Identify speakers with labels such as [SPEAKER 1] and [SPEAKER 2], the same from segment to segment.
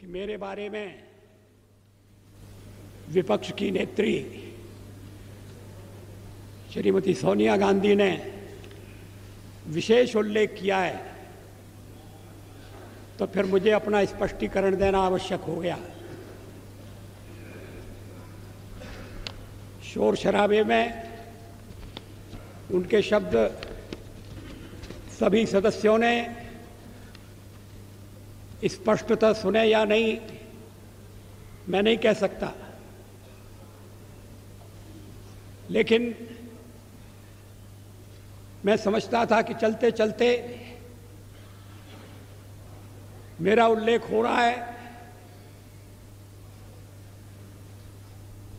[SPEAKER 1] कि मेरे बारे में विपक्ष की नेत्री श्रीमती सोनिया गांधी ने विशेष उल्लेख किया है, तो फिर मुझे अपना स्पष्टीकरण देना आवश्यक हो गया। शोर शराबे में उनके शब्द सभी सदस्यों ने स्पष्टतः सुने या नहीं, मैं नहीं कह सकता, लेकिन मैं समझता था कि चलते चलते मेरा उल्लेख हो रहा है,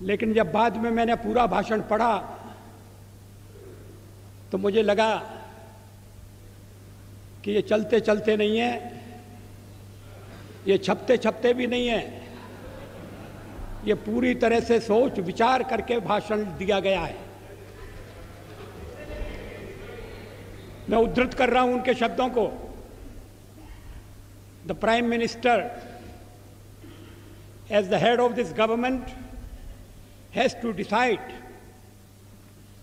[SPEAKER 1] लेकिन जब बाद में मैंने पूरा भाषण पढ़ा तो मुझे लगा कि ये चलते चलते नहीं है, ये छपते छपते भी नहीं है, ये पूरी तरह से सोच विचार करके भाषण दिया गया है। मैं उद्धृत कर रहा हूं उनके शब्दों को। The prime minister as the head of this government has to decide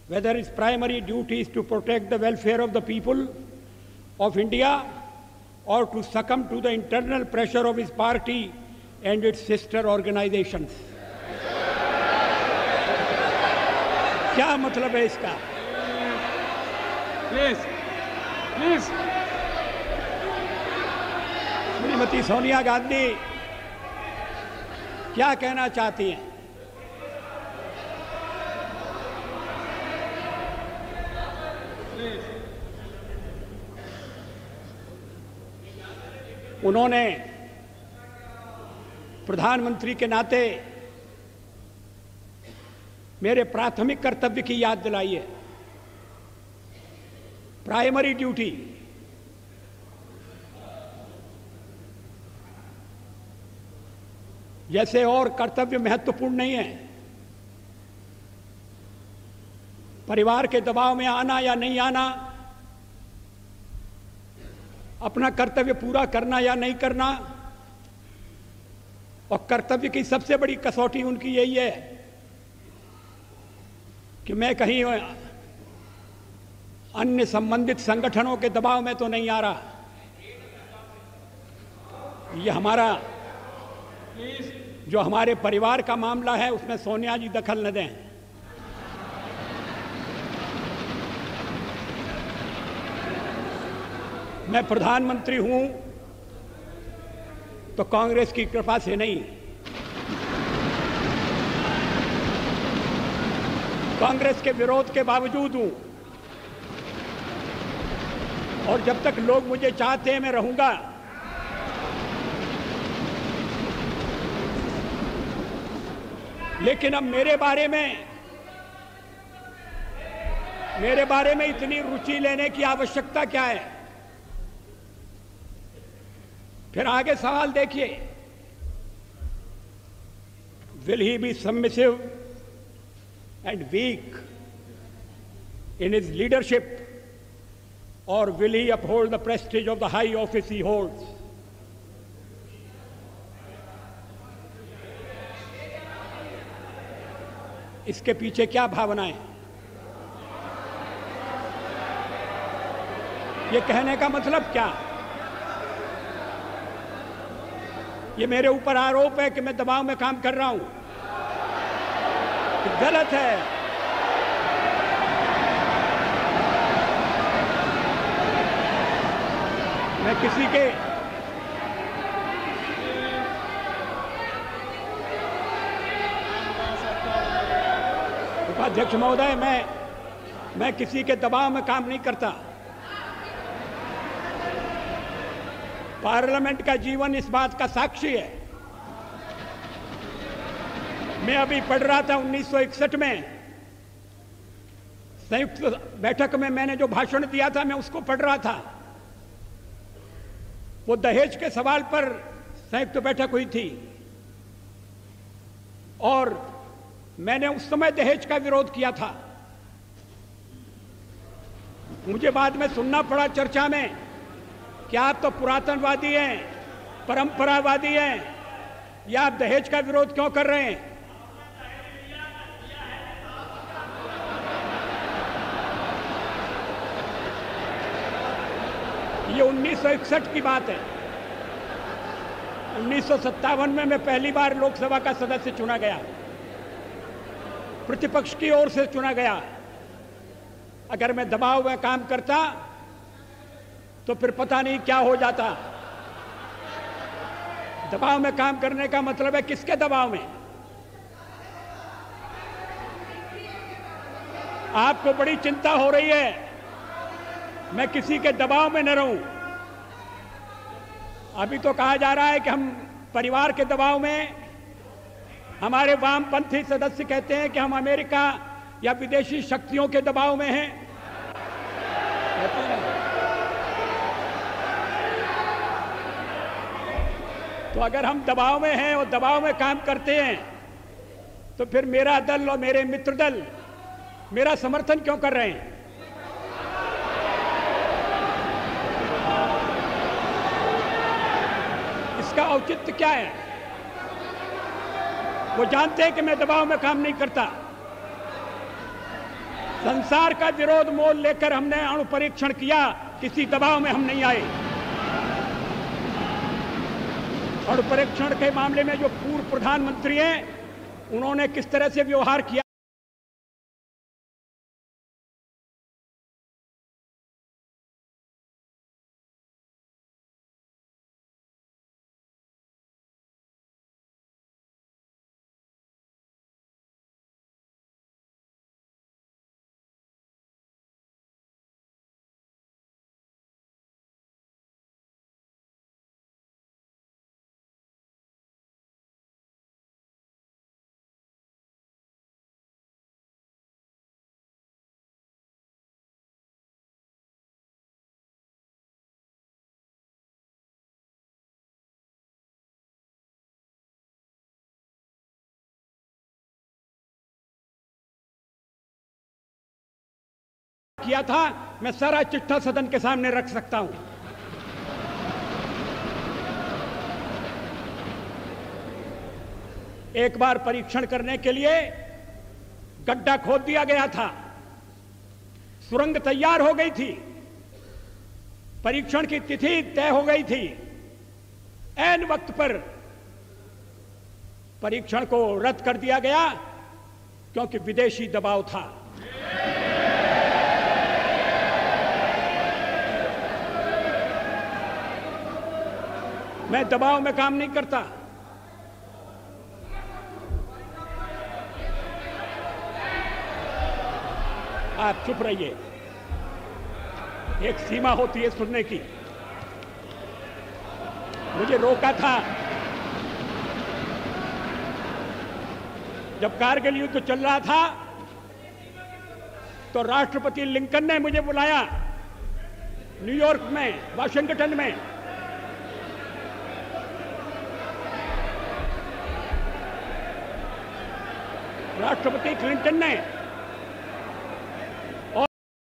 [SPEAKER 1] whether its primary duty is to protect the welfare of the people of India or to succumb to the internal pressure of his party and its sister organizations. क्या मतलब है इसका? Please Shrimati Sonia Gandhi क्या कहना चाहती हैं? उन्होंने प्रधानमंत्री के नाते मेरे प्राथमिक कर्तव्य की याद दिलाई है। प्राइमरी ड्यूटी, जैसे और कर्तव्य महत्वपूर्ण नहीं है, परिवार के दबाव में आना या नहीं आना, अपना कर्तव्य पूरा करना या नहीं करना, और कर्तव्य की सबसे बड़ी कसौटी उनकी यही है कि मैं कहीं अन्य संबंधित संगठनों के दबाव में तो नहीं आ रहा। ये हमारा जो हमारे परिवार का मामला है उसमें सोनिया जी दखल न दें। मैं प्रधानमंत्री हूं तो कांग्रेस की कृपा से नहीं, कांग्रेस के विरोध के बावजूद हूं, और जब तक लोग मुझे चाहते हैं मैं रहूंगा। लेकिन अब मेरे बारे में इतनी रुचि लेने की आवश्यकता क्या है? फिर आगे सवाल देखिए, will he be submissive and weak in his leadership, or will he uphold the prestige of the high office he holds? इसके पीछे क्या भावनाएं? ये कहने का मतलब क्या? ये मेरे ऊपर आरोप है कि मैं दबाव में काम कर रहा हूं, गलत है। मैं किसी के उपाध्यक्ष महोदय, मैं किसी के दबाव में काम नहीं करता। पार्लियामेंट का जीवन इस बात का साक्षी है। मैं अभी पढ़ रहा था 1961 में संयुक्त बैठक में मैंने जो भाषण दिया था, मैं उसको पढ़ रहा था। वो दहेज के सवाल पर संयुक्त बैठक हुई थी और मैंने उस समय दहेज का विरोध किया था। मुझे बाद में सुनना पड़ा चर्चा में कि आप तो पुरातनवादी हैं, परंपरावादी हैं, या आप दहेज का विरोध क्यों कर रहे हैं? ये 1961 की बात है। 1957 में मैं पहली बार लोकसभा का सदस्य चुना गया, प्रतिपक्ष की ओर से चुना गया। अगर मैं दबाव में काम करता तो फिर पता नहीं क्या हो जाता। दबाव में काम करने का मतलब है किसके दबाव में? आपको बड़ी चिंता हो रही है मैं किसी के दबाव में न रहूं। अभी तो कहा जा रहा है कि हम परिवार के दबाव में, हमारे वामपंथी सदस्य कहते हैं कि हम अमेरिका या विदेशी शक्तियों के दबाव में हैं। तो अगर हम दबाव में हैं और दबाव में काम करते हैं तो फिर मेरा दल और मेरे मित्र दल मेरा समर्थन क्यों कर रहे हैं? इसका औचित्य क्या है? वो जानते हैं कि मैं दबाव में काम नहीं करता। संसार का विरोध मोल लेकर हमने अणु परीक्षण किया, किसी दबाव में हम नहीं आए। अणु परीक्षण के मामले में जो पूर्व प्रधानमंत्री हैं उन्होंने किस तरह से व्यवहार किया, था मैं सारा चिट्ठा सदन के सामने रख सकता हूं। एक बार परीक्षण करने के लिए गड्ढा खोद दिया गया था, सुरंग तैयार हो गई थी, परीक्षण की तिथि तय हो गई थी। ऐन वक्त पर परीक्षण को रद्द कर दिया गया क्योंकि विदेशी दबाव था। मैं दबाव में काम नहीं करता। आप चुप रहिए, एक सीमा होती है सुनने की। मुझे रोका था जब कारगिल युद्ध चल रहा था तो राष्ट्रपति लिंकन ने मुझे बुलाया न्यूयॉर्क में, वाशिंगटन में। राष्ट्रपति क्लिंटन ने